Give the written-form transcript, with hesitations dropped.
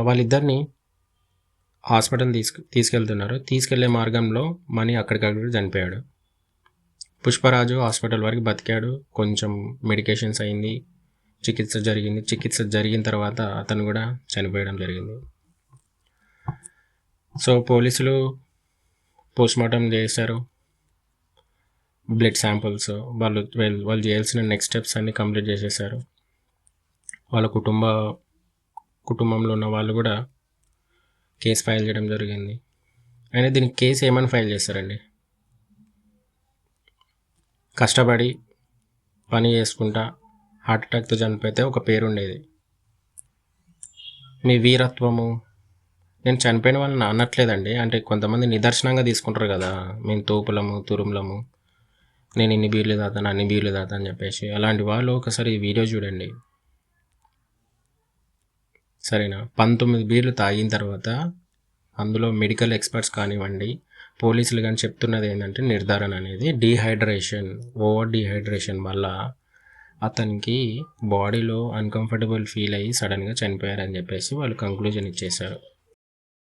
వాళ్ళిద్దరిని హాస్పిటల్ తీసుకెళ్తున్నారు. తీసుకెళ్లే మార్గంలో మణి అక్కడికక్కడ చనిపోయాడు. పుష్పరాజు హాస్పిటల్ వరకు బతికాడు. కొంచెం మెడికేషన్స్ అయింది, చికిత్స జరిగింది. చికిత్స జరిగిన తర్వాత అతను కూడా చనిపోయడం జరిగింది. సో పోలీసులు పోస్ట్మార్టం చేశారు. బ్లడ్ శాంపుల్స్ వాళ్ళు చేయాల్సిన నెక్స్ట్ స్టెప్స్ అన్నీ కంప్లీట్ చేసేసారు. వాళ్ళ కుటుంబంలో ఉన్న వాళ్ళు కూడా కేసు ఫైల్ చేయడం జరిగింది. అయినా దీనికి కేసు ఏమని ఫైల్ చేస్తారండి? కష్టపడి పని చేసుకుంటా హార్ట్ అటాక్తో చనిపోతే ఒక పేరు ఉండేది. మీ వీరత్వము, నేను చనిపోయిన వాళ్ళని అనట్లేదండి, అంటే కొంతమంది నిదర్శనంగా తీసుకుంటారు కదా, మేము తోపులము తురుములము, నేను ఇన్ని బీర్లు తాతాను అన్ని బీర్లు తాతా అని చెప్పేసి. అలాంటి వాళ్ళు ఒకసారి ఈ వీడియో చూడండి, సరేనా? 19 బీర్లు తాగిన తర్వాత అందులో మెడికల్ ఎక్స్పర్ట్స్ కానివ్వండి, పోలీసులు కానీ చెప్తున్నది ఏంటంటే నిర్ధారణ అనేది ఓవర్ డీహైడ్రేషన్ వల్ల అతనికి బాడీలో అన్కంఫర్టబుల్ ఫీల్ అయ్యి సడన్గా చనిపోయారని చెప్పేసి వాళ్ళు కంక్లూజన్ ఇచ్చేశారు.